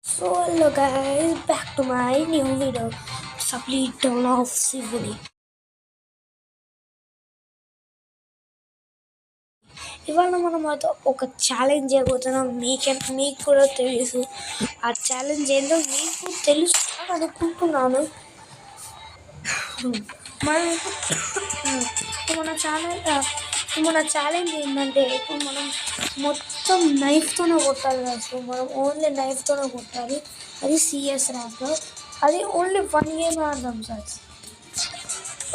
So hello guys, back to my new video. Supply Town of Sivuli. ఇవాళ మనం అయితే ఒక ఛాలెంజ్ చేయబోతున్నాం. మీకు కూడా తెలుసు ఆ ఛాలెంజ్ ఏంటో మీకు తెలుసు అని అనుకుంటున్నాను. మనం మన ఛాలెంజ్ ఏంటంటే ఇప్పుడు మనం మొత్తం నైఫ్తోనే కొట్టాలి కదా. సో మనం ఓన్లీ నైఫ్తోనే కొట్టాలి. అది సిఎస్ ర్యాంక్లో అది ఓన్లీ 1 గేమ్ ఆడదాం సార్.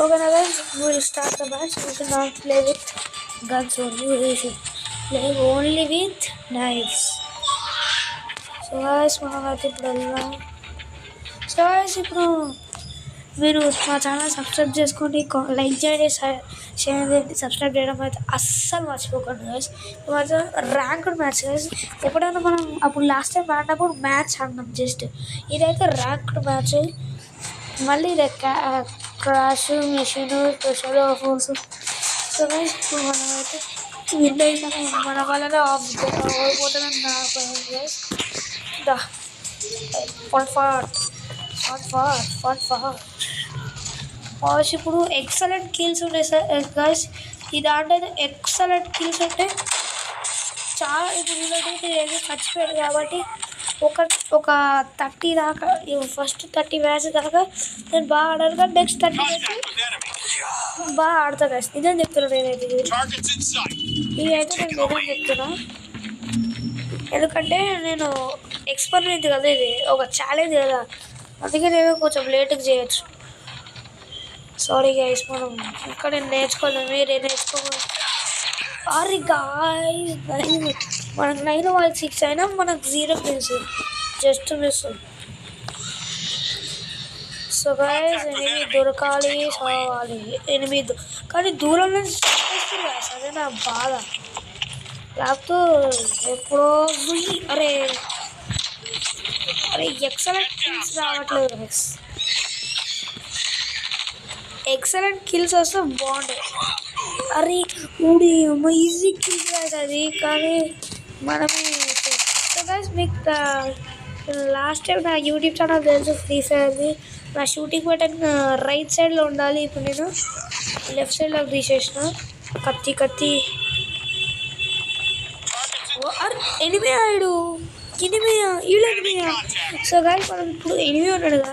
ఓకేనా guys, will start the match. You can not play with guns only, we should play only with knifes. So guys మనం అయితే ఇప్పుడు వెళ్దాం. సో గైస్ ఇప్పుడు మీరు మా ఛానల్ సబ్స్క్రైబ్ చేసుకోండి, లైక్ చేయండి, షేర్ చేయండి. సబ్స్క్రైబ్ చేయడం అయితే అస్సలు మర్చిపోకండి గైస్. ఇవాళ ర్యాంక్డ్ మ్యాచ్ గైస్. ఎప్పుడైనా మనం అప్పుడు లాస్ట్ టైం ఆడినప్పుడు మ్యాచ్ ఆడినాం జస్ట్. ఇదైతే ర్యాంక్డ్ మ్యాచ్. మళ్ళీ ఇదే crash machine special offers. So guys ఇప్పుడు మనం అయితే విన్ అయినాము. మన వల్లనే ఓడిపోతుందని నా భయం గైస్. ఇప్పుడు ఎక్సలెంట్ కిల్స్ ఉంటాయి సార్ గైస్. ఈ దాంట్లో అయితే ఎక్సలెంట్ కిల్స్ ఉంటాయి చాలా. ఇప్పుడు ఏదో చచ్చిపోయాడు కాబట్టి ఒక 30 దాకా, ఫస్ట్ 30 మ్యాచ్ దాకా నేను బాగా ఆడాను. కానీ నెక్స్ట్ 30 మ్యాచ్ బాగా ఆడతా గైస్. నిజం చెప్తున్నాను నేనైతే. ఇదైతే నేను నిజం చెప్తున్నా, ఎందుకంటే నేను ఎక్స్పెరిమెంట్ కదా, ఇది ఒక ఛాలెంజ్ కదా, అందుకే నేను కొంచెం లేట్గా చేయొచ్చు. సారీ గైస్, మనం ఇక్కడ నేర్చుకోలేము, మీరే నేర్చుకోవాలి. అరే గాయ్స్, మనకు 9 వాళ్ళు 6 అయినా మనకు 0 miss, just miss. So guys ఎనిమిది దొరకాలి, సావాలి ఎనిమిది. కానీ దూరం నుంచి చంపేస్తారు గైస్, అదే నా బాధ. లేకపోతే ఎప్పుడో అరే ఎక్సలెంట్ కిల్స్ రావట్లేదు గైస్. ఎక్సలెంట్ కిల్స్ వస్తే బాగుంటాయి. అరే ఊడి ఈజీ కిల్స్ గైస్ అది. కానీ మనమే మీకు లాస్ట్ టైం నా యూట్యూబ్ ఛానల్ తెలుసు, ఫ్రీ ఫైర్ది. నా షూటింగ్ బటన్ రైట్ సైడ్లో ఉండాలి. ఇప్పుడు నేను లెఫ్ట్ సైడ్లో తీసేసిన. కత్తి ఎనిమిది ఆడు సో గాయస్ మనం ఇప్పుడు ఎనిమిది ఉన్నాడు కదా.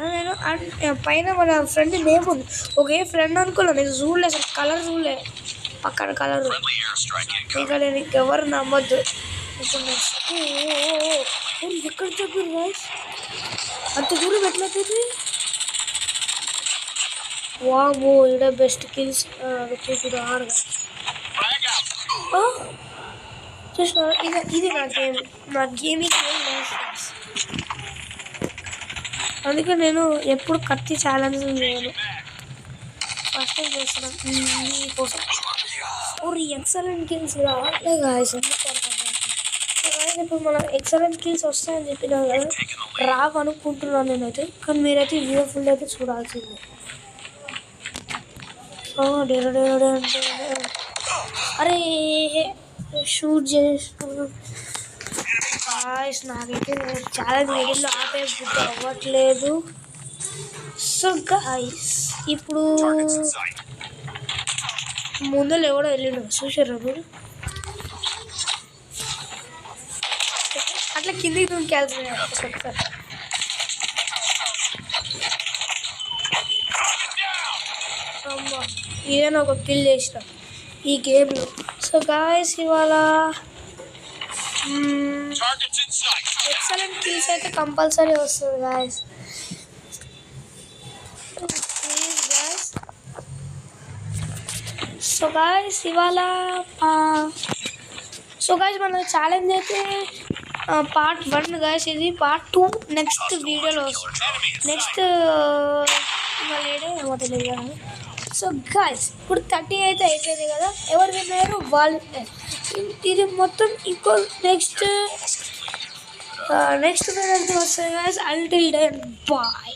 నేను పైన మన ఫ్రెండ్ నేమ్ ఉంది. ఒకే ఫ్రెండ్ అనుకున్నాను, నేను చూడలే అసలు, కలర్ చూడలే పక్కన కలర్. ఇంకా నేను ఇంకెవరు నమ్మొద్దు. ఇప్పుడు నెక్స్ట్ ఎక్కడ చెప్పారు గాయస్, అంత దూరం ఎట్లయితే. వామో ఇక్కడ బెస్ట్ కిల్స్ ఇప్పుడు ఆరు చూసిన. ఇది నా గేమింగ్ అందుకే నేను ఎప్పుడు కత్తి ఛాలెంజ్ చేయను, ఫస్ట్ టైం చేస్తున్నాను మీకోసం. ఎక్సలెంట్ కిల్స్ రావట్లే గాయస్, ఇప్పుడు మనం ఎక్సలెంట్ కిల్స్ వస్తాయని చెప్పినా కదా, రావనుకుంటున్నాను నేనైతే. కానీ మీరైతే వీడియో ఫుల్ అయితే చూడాల్సిందే. అరే షూట్ చేసిన నాకైతే చాలా మిగిలిలో ఆపే బుద్ధి అవ్వట్లేదు. సో గాయస్ ఇప్పుడు ముందర ఎవడో వెళ్ళిండు చూసారా మీరు, అట్లా కిందికి దుంకెళ్తున్నాయి. అమ్మా ఏదైనా ఒక కిల్ చేసిన ఈ గేమ్లో. సో గాయస్ ఇవాళ ఎక్సలెంట్ కిల్స్ అయితే కంపల్సరీ వస్తుంది guys. Please guys. So guys ఇవాళ మన ఛాలెంజ్ అయితే పార్ట్ 1 గాయస్. ఇది పార్ట్ 2 నెక్స్ట్ వీడియోలో వస్తుంది. నెక్స్ట్ ఇవాళ తెలియదు. సో గాయస్ ఇప్పుడు 30 అయితే అయిపోయింది కదా, ఎవరు విన్నారు వాళ్ళు. ఇది మొత్తం ఇంకో నెక్స్ట్ వీడియోకి వస్తుంది గాయస్. Until then bye.